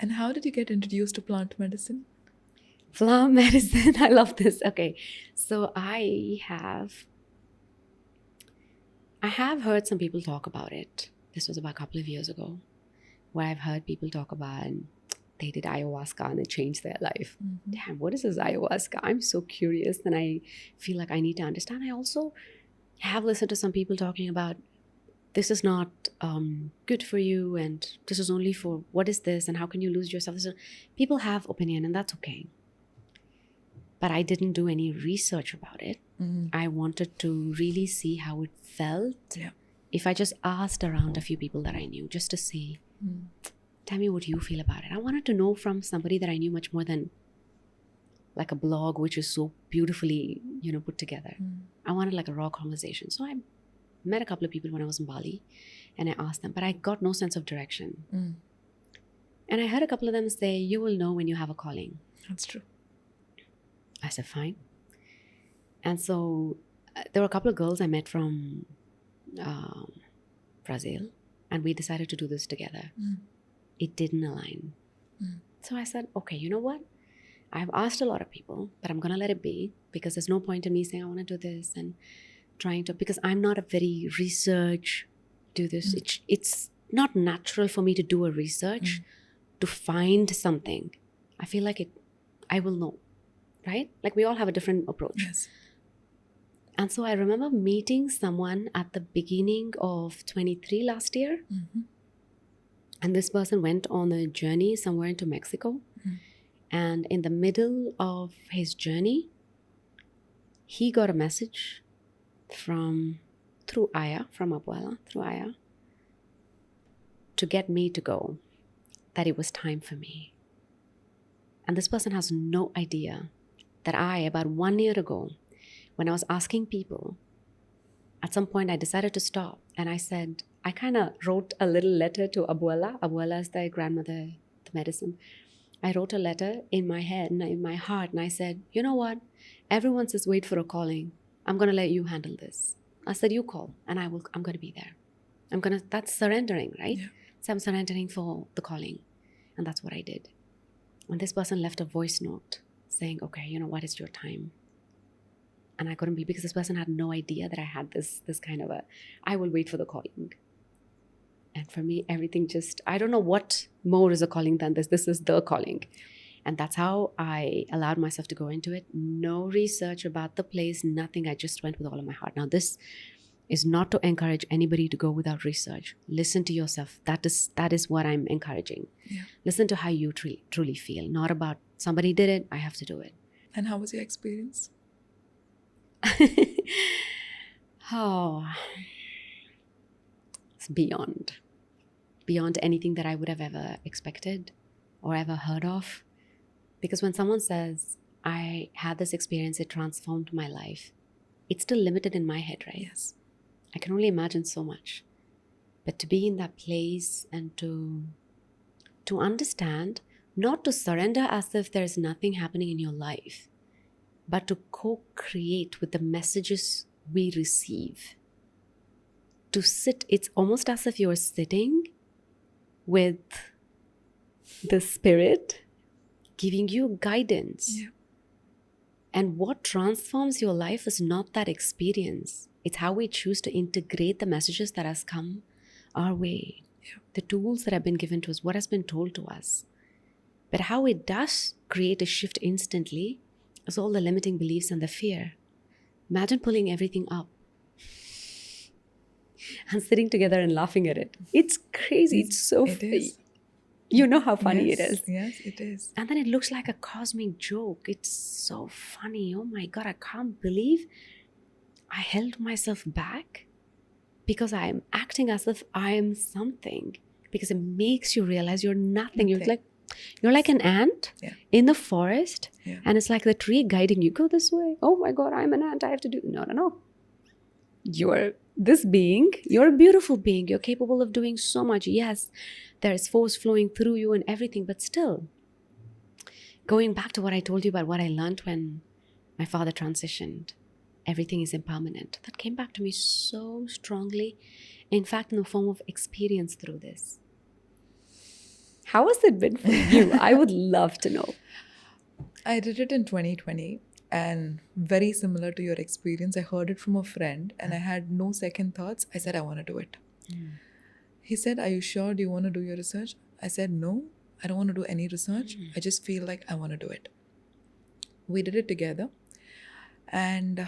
And how did you get introduced to plant medicine? Plant medicine, I love this. Okay, so I have heard some people talk about it. This was about a couple of years ago, where I've heard people talk about they did ayahuasca and it changed their life. Mm-hmm. Damn, what is this ayahuasca? I'm so curious and I feel like I need to understand. I also have listened to some people talking about this is not good for you and this is only for what is this and how can you lose yourself. People have opinion and that's okay. But I didn't do any research about it. Mm-hmm. I wanted to really see how it felt. Yeah. If I just asked around a few people that I knew just to see, tell me what you feel about it. I wanted to know from somebody that I knew much more than like a blog, which is so beautifully, put together. I wanted like a raw conversation. So I met a couple of people when I was in Bali and I asked them, but I got no sense of direction. And I heard a couple of them say, you will know when you have a calling. That's true. I said, fine. And so there were a couple of girls I met from Brazil, and we decided to do this together. It didn't align. So I said, okay, you know what? I've asked a lot of people, but I'm going to let it be because there's no point in me saying I want to do this and trying to, because I'm not a very research, do this. It's not natural for me to do a research to find something. I feel like I will know. Right? Like we all have a different approach. Yes. And so I remember meeting someone at the beginning of 23 last year. And this person went on a journey somewhere into Mexico. And in the middle of his journey, he got a message through Aya, from Abuela, through Aya, to get me to go, that it was time for me. And this person has no idea that about 1 year ago, when I was asking people, at some point I decided to stop. And I said, I kind of wrote a little letter to Abuela. Abuela is the grandmother, the medicine. I wrote a letter in my head and in my heart. And I said, you know what? Everyone says wait for a calling. I'm going to let you handle this. I said, you call and I'm going to be there. That's surrendering, right? Yeah. So I'm surrendering for the calling. And that's what I did. And this person left a voice note saying, okay, what is your time? And I couldn't be, because this person had no idea that I had this kind of I will wait for the calling. And for me, everything I don't know what more is a calling than this. This is the calling. And that's how I allowed myself to go into it. No research about the place, nothing. I just went with all of my heart. Now, this is not to encourage anybody to go without research. Listen to yourself. That is what I'm encouraging. Yeah. Listen to how you truly feel. Not about somebody did it, I have to do it. And how was your experience? Oh, it's beyond anything that I would have ever expected or ever heard of. Because when someone says, I had this experience, it transformed my life, it's still limited in my head, right? Yes. I can only imagine so much. But to be in that place and to understand, not to surrender as if there's nothing happening in your life, but to co-create with the messages we receive. To sit, it's almost as if you're sitting with the spirit giving you guidance. Yeah. And what transforms your life is not that experience. It's how we choose to integrate the messages that has come our way. Yeah. The tools that have been given to us, what has been told to us. But how it does create a shift instantly is all the limiting beliefs and the fear. Imagine pulling everything up and sitting together and laughing at it. It's crazy. It's so funny. You know how funny it is. Yes, it is. And then it looks like a cosmic joke. It's so funny. Oh my God, I can't believe I held myself back because I am acting as if I am something. Because it makes you realize you're nothing. You're like an ant in the forest. Yeah. And it's like the tree guiding you. Go this way. Oh my God, I'm an ant. I have to do. No. You're this being. You're a beautiful being. You're capable of doing so much. Yes, there is force flowing through you and everything. But still, going back to what I told you about what I learned when my father transitioned, everything is impermanent. That came back to me so strongly. In fact, in the form of experience through this. How has it been for you? I would love to know. I did it in 2020, and very similar to your experience. I heard it from a friend and I had no second thoughts. I said, I want to do it. He said, are you sure? Do you want to do your research? I said, no, I don't want to do any research. I just feel like I want to do it. We did it together, and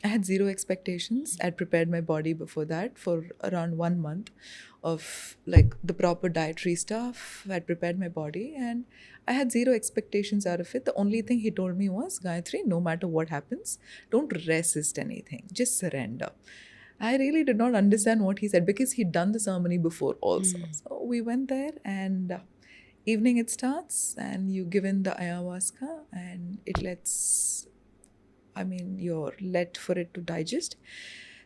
I had zero expectations. I'd prepared my body before that for around 1 month of like the proper dietary stuff. I'd prepared my body and I had zero expectations out of it. The only thing he told me was, Gayatri, no matter what happens, don't resist anything, just surrender. I really did not understand what he said because he'd done the ceremony before also. So we went there, and evening it starts and you give in the ayahuasca and it lets, you're let for it to digest.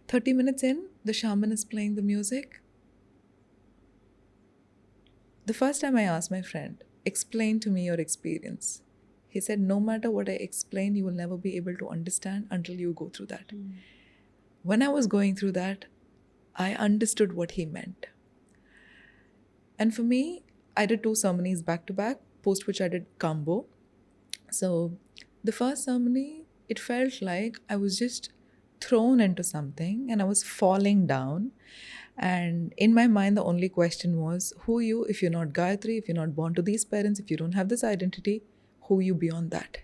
30 minutes in, the shaman is playing the music. The first time I asked my friend, explain to me your experience. He said, no matter what I explain, you will never be able to understand until you go through that. When I was going through that, I understood what he meant. And for me, I did 2 ceremonies back to back, post which I did combo. So the first ceremony, it felt like I was just thrown into something and I was falling down. And in my mind, the only question was, who are you if you're not Gayatri, if you're not born to these parents, if you don't have this identity, who are you beyond that?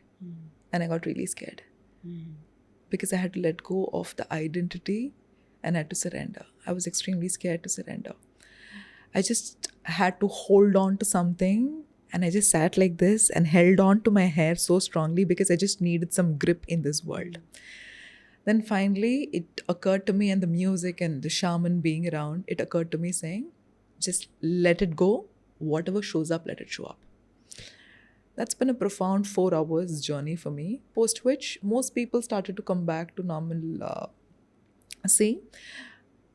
And I got really scared because I had to let go of the identity and I had to surrender. I was extremely scared to surrender. I just had to hold on to something, and I just sat like this and held on to my hair so strongly because I just needed some grip in this world. Then finally, it occurred to me, and the music and the shaman being around, it occurred to me saying, just let it go. Whatever shows up, let it show up. That's been a profound 4 hours journey for me, post which most people started to come back to normal see.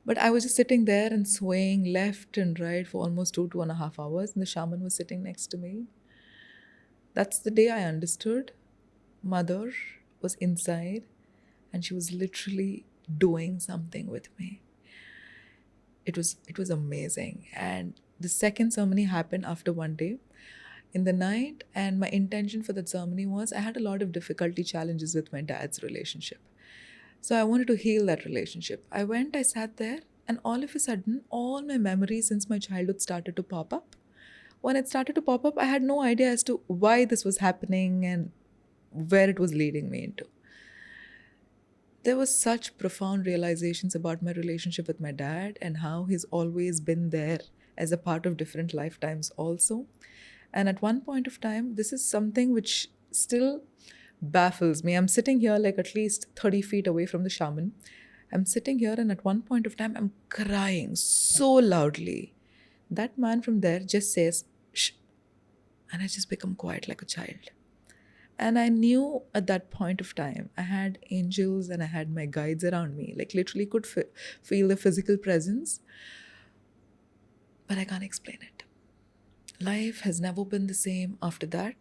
But I was just sitting there and swaying left and right for almost 2.5 hours, and the shaman was sitting next to me. That's the day I understood Mother was inside and she was literally doing something with me. It was amazing. And the second ceremony happened after 1 day in the night, and my intention for that ceremony was I had a lot of difficulty challenges with my dad's relationship. So I wanted to heal that relationship. I went, I sat there, and all of a sudden, all my memories since my childhood started to pop up. When it started to pop up, I had no idea as to why this was happening and where it was leading me into. There was such profound realizations about my relationship with my dad and how he's always been there as a part of different lifetimes also. And at one point of time, this is something which still baffles me. I'm sitting here like at least 30 feet away from the shaman. I'm sitting here, and at one point of time, I'm crying so loudly. That man from there just says, shh. And I just become quiet like a child. And I knew at that point of time, I had angels and I had my guides around me, like literally could feel the physical presence. But I can't explain it. Life has never been the same after that.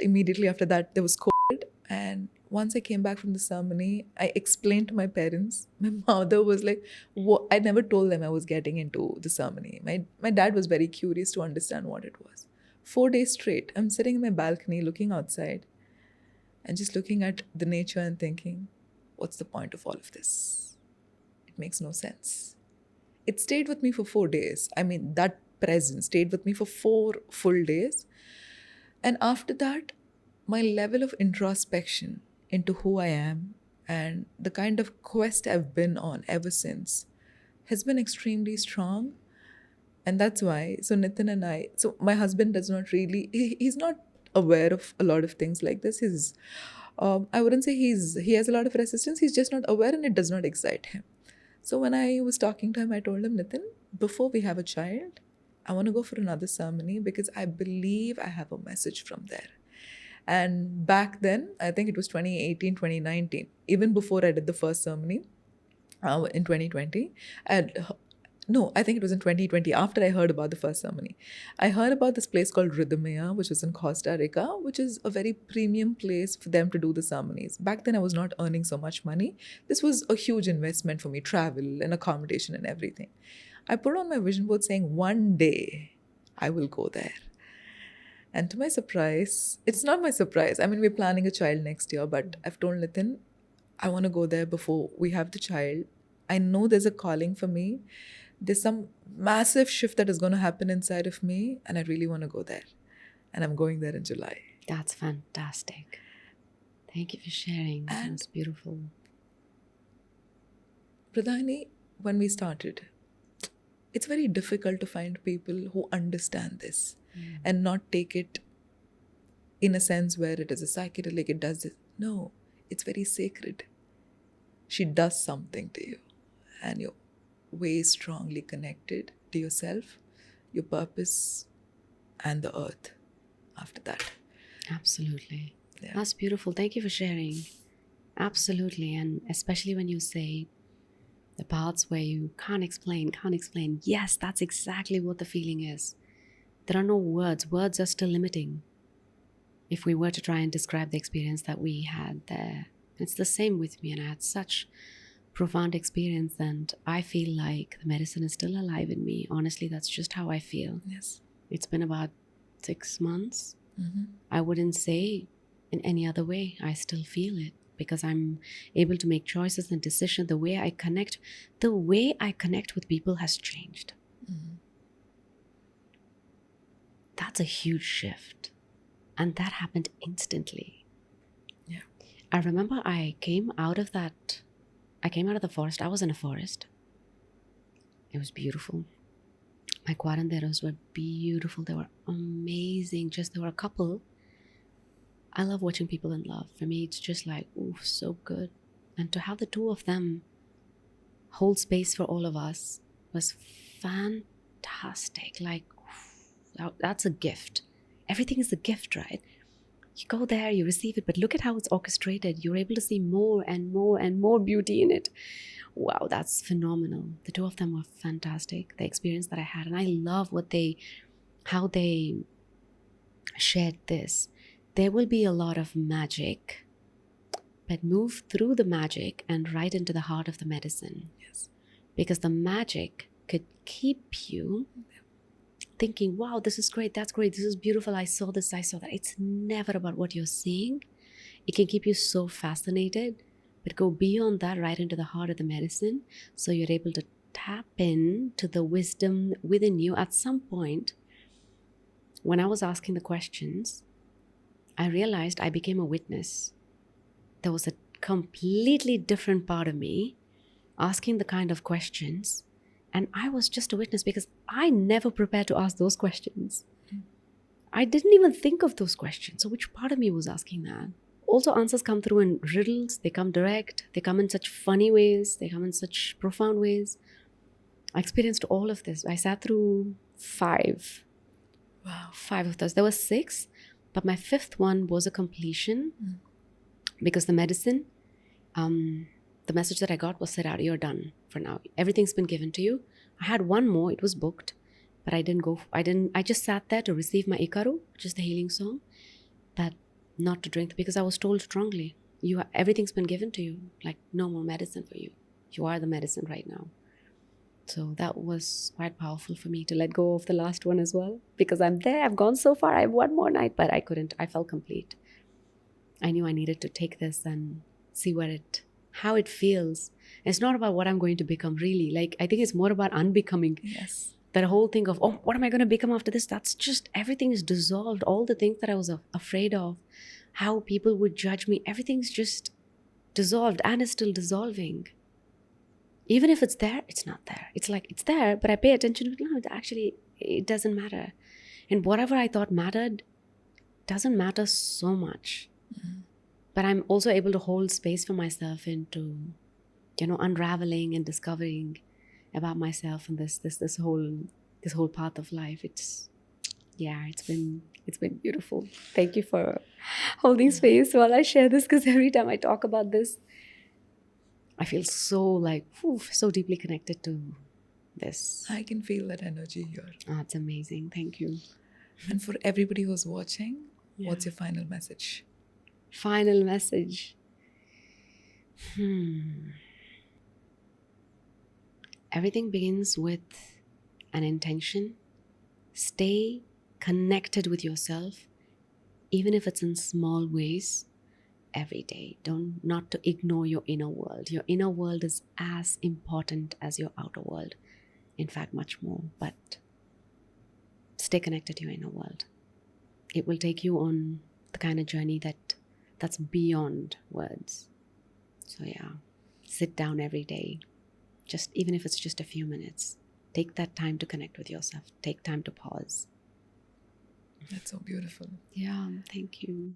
Immediately after that, there was COVID. And once I came back from the ceremony, I explained to my parents. My mother was like, what? I never told them I was getting into the ceremony. My dad was very curious to understand what it was. 4 days straight, I'm sitting in my balcony looking outside and just looking at the nature and thinking, what's the point of all of this? It makes no sense. It stayed with me for 4 days. That presence stayed with me for 4 full days. And after that, my level of introspection into who I am and the kind of quest I've been on ever since has been extremely strong. And that's why, so Nitin and I, so my husband does not really, he's not aware of a lot of things like this. I wouldn't say he has a lot of resistance. He's just not aware, and it does not excite him. So when I was talking to him, I told him, Nitin, before we have a child, I want to go for another ceremony because I believe I have a message from there. And back then, I think it was 2018, 2019, even before I did the first ceremony in 2020, I think it was in 2020 after I heard about the first ceremony. I heard about this place called Rhythmia, which was in Costa Rica, which is a very premium place for them to do the ceremonies. Back then, I was not earning so much money. This was a huge investment for me, travel and accommodation and everything. I put on my vision board saying, one day I will go there. And to my surprise, it's not my surprise. I mean, we're planning a child next year, but I've told Nitin, I want to go there before we have the child. I know there's a calling for me. There's some massive shift that is going to happen inside of me, and I really want to go there. And I'm going there in July. That's fantastic. Thank you for sharing. That's beautiful. Pradaini, when we started, it's very difficult to find people who understand this and not take it in a sense where it is a psychedelic, it does this. No, it's very sacred. She does something to you, and you're way strongly connected to yourself, your purpose, and the earth after that. Absolutely. Yeah. That's beautiful. Thank you for sharing. Absolutely. And especially when you say the parts where you can't explain. Yes, that's exactly what the feeling is. There are no words. Words are still limiting. If we were to try and describe the experience that we had there, it's the same with me. And I had such profound experience, and I feel like the medicine is still alive in me. Honestly, that's just how I feel. Yes. It's been about 6 months. Mm-hmm. I wouldn't say in any other way. I still feel it because I'm able to make choices and decisions. The way I connect with people has changed. Mm-hmm. That's a huge shift. And that happened instantly. Yeah. I remember I came out of the forest. I was in a forest. It was beautiful. My cuarenderos were beautiful. They were amazing. There were a couple. I love watching people in love. For me, it's just like, ooh, so good. And to have the two of them hold space for all of us was fantastic. Like, that's a gift. Everything is a gift, right? You go there, you receive it, but look at how it's orchestrated. You're able to see more and more and more beauty in it. Wow, that's phenomenal. The two of them were fantastic. The experience that I had, and I love how they shared this. There will be a lot of magic, but move through the magic and right into the heart of the medicine. Yes. Because the magic could keep you thinking, wow, this is great, that's great, this is beautiful, I saw this, I saw that. It's never about what you're seeing. It can keep you so fascinated, but go beyond that right into the heart of the medicine, so you're able to tap in to the wisdom within you. At some point, when I was asking the questions, I realized I became a witness. There was a completely different part of me asking the kind of questions, and I was just a witness because I never prepared to ask those questions. I didn't even think of those questions. So which part of me was asking that? Also, answers come through in riddles. They come direct. They come in such funny ways. They come in such profound ways. I experienced all of this. I sat through 5. Wow. 5 of those. There were 6, but my 5th one was a completion because the medicine, the message that I got was, Sarah, you're done for now. Everything's been given to you. I had one more. It was booked, but I didn't go. I just sat there to receive my Ikaru, which is the healing song, but not to drink because I was told strongly, everything's been given to you. Like, no more medicine for you. You are the medicine right now. So that was quite powerful for me to let go of the last one as well, because I'm there. I've gone so far. I have one more night, but I couldn't. I felt complete. I knew I needed to take this and see how it feels. It's not about what I'm going to become, really. Like, I think it's more about unbecoming. Yes. That whole thing of, oh, what am I going to become after this? That's just, everything is dissolved. All the things that I was afraid of, how people would judge me, everything's just dissolved and is still dissolving. Even if it's there, it's not there. It's like, it's there, but I pay attention to it. No, actually, it doesn't matter. And whatever I thought mattered doesn't matter so much. Mm-hmm. But I'm also able to hold space for myself into, unraveling and discovering about myself and this whole path of life. It's been beautiful. Thank you for holding space while I share this, because every time I talk about this, I feel so deeply connected to this. I can feel that energy here. Oh, it's amazing. Thank you. And for everybody who's watching, what's your final message? Final message. Everything begins with an intention Stay connected with yourself, even if it's in small ways, every day. Not to ignore your inner world. Your inner world is as important as your outer world. In fact, much more. But stay connected to your inner world. It will take you on the kind of journey that's beyond words. So yeah, sit down every day. Just even if it's just a few minutes. Take that time to connect with yourself. Take time to pause. That's so beautiful. Yeah, thank you.